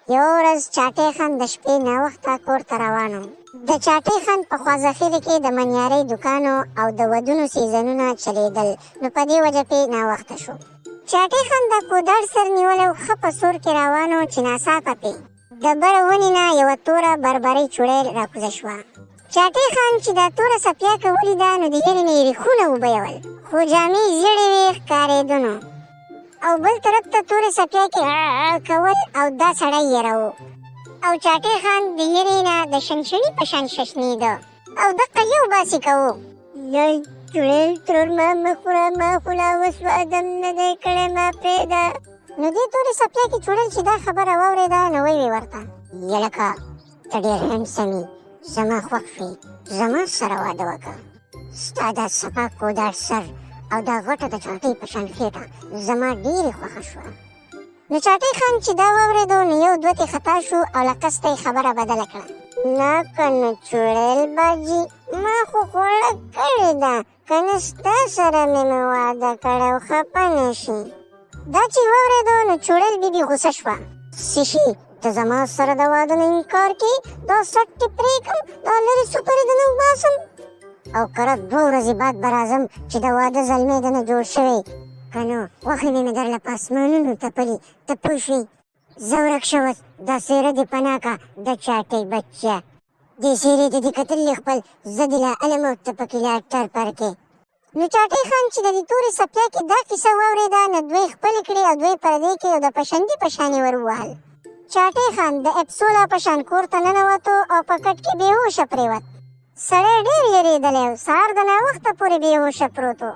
یوه ورځ چاټی خان د شپې ناوخته کور ته روان و. د چاټی خان په خوازخیلي کې د منیارۍ دوکان او د ودونو سیزنونه چلیدل، نو په دې وجه پې ناوخته شو. چاټی خان د کوداړ سر نیولی و، ښه په سور کې روان و چې ناڅاپه پې د بره ونې نه یوه توره بربرۍ چوړیل راکوزه شوه. چاټی خان چې دا توره څپیاکه ولیده نو د یېرې نه یې ریښونه وبهول، خو جامې زیړې وې ښکارېده نو، او بل طرف ته تورې څپیاکې کول او دا سړی یېروه. او چاټی خان د یېرې نه د شنشني په شان ششنېده او دقه یو باسي کوو: یای چوړیل ترور ما مه خوره، ما خو لا اوس وعدم نه دی کړی، ما پرېږده. نو دې تورې څپیاکې چوړیل چې دا خبره واورېده نو ویې ورته: یلکه ته ډېر هینډسم یې، زما خوښ شوې، زما سره واده وکړه. ستا دا صفا کوداړ سر او دا غټه د چاټۍ په شان خېټه زما ډېرې خوښه شوه. نو چاټی خان چې دا واورېدو نو یو دوتې خطا شو او له قصده یې خبره بدله کړه: نه کنه چوړیل باجي، ما خو خوړه کړې ده، که نه ستا سره مې واده کړی او خفه نه شي. دا چې واورېدو نو چوړیل بیبي غوسه شوه: څه شي ته زما سره د واده نه انکار کوې؟ دا سټ دې پرې کړم، دا لرې سوپرې دې نه وباسم، او کره 2 ورځې بعد به راځم چې د واده زلمی دې نه جوړ شوی، که نو غوښې مې درله په اسمانونو تپلي، ته پوه شوې. زه ورک شه اوس، دا څېره دې پناه کړه د چاټۍ بچه، دې څېرې ته دې کتلې خپل، زه دې لا علم او ته پکې لا ټر پر کې. نو چاټی خان چې د دې تورې څپیاکې دا کیسه واورېده نو دوی خپلې کړې او دوی پردې کې او د پشندي په شان یې ور ووهل. چاټی خان د اپسولا په شان کور ته ننوتو او په کټ کې بېهوشه پرېوت. سړی ډېر یېرېدلی و، سهار د ناوخته پورې بېهوشه پروت و.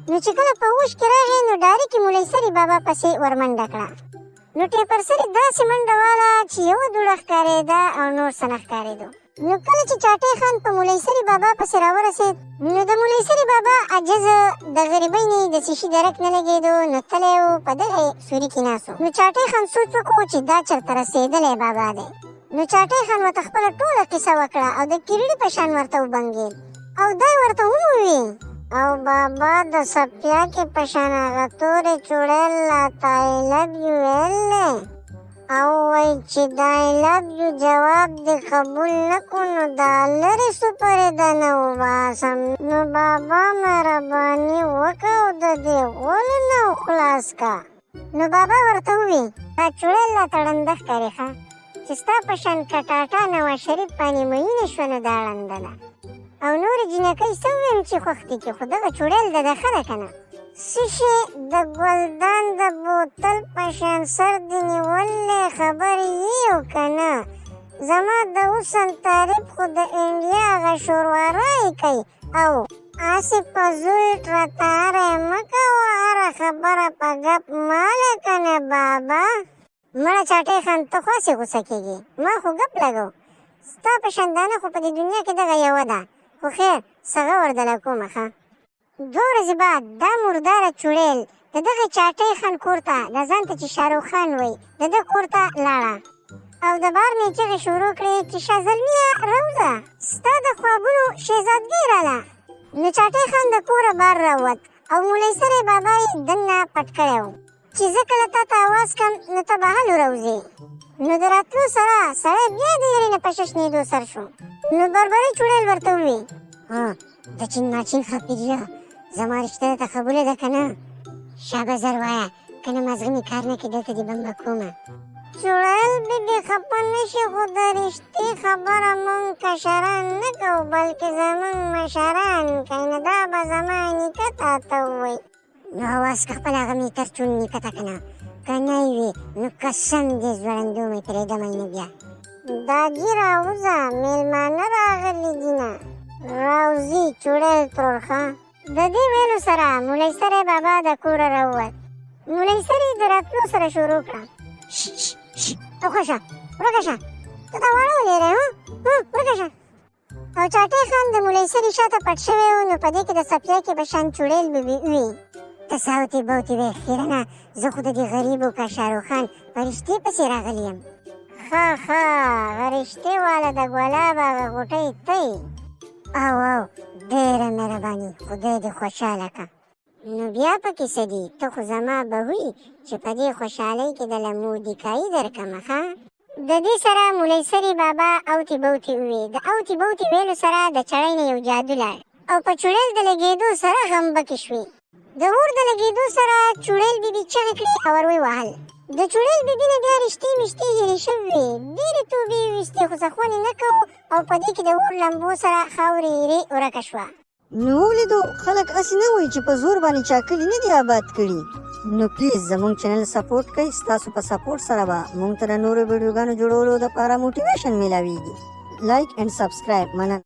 نو چې کله په هوش کې راغی نو ډارېکې مولوي سري بابا پسې ور منډه کړه. نو ټیپر سري داسې منډه واله چې یوه دوړه ښکارېده او نور څه نه ښکارېدو. نو کله چې چاټی خان په مولوي سري بابا پسې راورسېد نو د مولوي سري بابا عجزه د غریبۍ نه یې د شیشي درک نه لګېدو، نو تلی و په دغې سوري کې ناست و. نو چاټی خان سوچ وکړو چې دا چېرته رسېدلی بابا دی. نو چاټی خان ورته خپله ټوله قصه وکړه او د کیرړي په شان ورته وبنګېد او دا یې ورته وویل: او بابا د څپیاکې په شان هغه تورې چوړیل راته آی لو یو ویلی او وایي چې د آی لو یو جواب دې قبول نه کړو نو دا لرې سوپرې ده نه وباسم. نو بابا مهرباني وکړه او د دې غولو نه خلاص کړه. نو بابا ورته وویل: دا چوړیل راته ړنده ښکاري ښه، چې ستا په شان کټاټا نواز شریف باندې مینه شوه نو دا ړنده ده، او نورې جینکۍ څه ووایم چې خوښ دي کې، خو دغه چوړیل ده ښه ده که نه. څه شی د ګلدان د بوتل په شان سر دې نیولی، خبر یې او که نه؟ زما د حسن تعریف خو د انډیا هغه شوروارای کوي، او هسې په زلټ راته هری مه کوه، هره خبره په ګپ ماله که نه بابا. مړه چاټی خان ته خو هسې غوسه کېږي، ما خو ګپ لګو، ستا په شندانه خو په دې دنیا کې دغه یوه ده، خو خیر سغه وردله کومه ښه. 2 ورځې بعد دا مرداره چوړیل د دغه چاټی خان کور ته، د ځان ته چې شاهرخ خان وایي، د ده کور ته لاړه او د بار نه یې چغې شروع کړې چې شاه زلمیه راوځه، ستا د خوابونو شهزادګۍ راله. نو چاټی خان د کوره بار راووت او مولوي سری بابا یې دننه پټ کړی و چې زه کله تا ته اواز کړم نو ته به هلو راوځې. نو د راتلو سره سړی بیا د یېرې نه په ششنېدو سر شو. نو بربرۍ چوړیل ورته وویل: د چین ماچین خاپیریا، زما رشته درته قبوله ده که نه؟ شابه زر وایه، که نه مازغه مې کار نه کړي دلته دې بمبه کومه. چوړیل بیبي خفه نه شي، خو د رښتې خبره مونږ کشران نه کوو بلکې زمونږ مشران کوي، نو دا به زما نیکه تا ته ووایي. نو اواز که خپل هغه مې تر چون نیکه ته که نه؟ که نه وي نو قسم دې ځوړندو مې پرېږدمی نه بیا. داجي راوځه، مېلمانه راغلي دینه. راوځي چوړیل ترور ښه. د دې ویلو سره مولوي سری بابا د کوره راووت. مولوي سري د راتلو سره شروع کړه: ورکه شه، ورکه شه، ته دا واړه ولېری ورکه شه. او چاټی خان د مولوي سري شاته پټ شوی و. نو په دې کې د څپیاکې په شان چوړیل وویل: ته ساوتې بوتې وې خیرنه، زه خو د دې غریبو که شاهرخ خان په رښتې پسې راغلی یم. ښه هغه رښتې واله د ګلاب هغه غوټۍ ته یې؟ او ډېره مهرباني، خدای دې خوشحاله کړه. نو بیا پکې څه دي، ته خو زما به وي چې په دې خوشحالۍ کې د لمودیکایي درکړمه ښه. د دې سره مولوي سری بابا اوتی بوتی وی د اوتی بوتی ویلو سره د چړې نه یو جادو لاړ او په چړېل د لګېدو سره غمبکې شوې. د اور د لګېدو سره چړېل بیبي چغې کړې او ور ووهل. د چړېل بیبي نه بیا رښتې مشتې هېرې شوې وې. ډېرې توبې یې ویستې خو سخونې نه کوو او په دې کې د اور لمبو سره خاورې ایرې ورکه شوه. نو ولیدو خلک هسې نه وایي چې په زور باندې چا کلي نه دي آباد کړي. نو پلیز زموږ چینل سپورټ کوئ. ستاسو په سپورټ سره به موږ ته د نورو ویډیوګانو جوړولو دپاره موټیویشن میلاویږي. لایک اینډ سبسکرایب. مننه.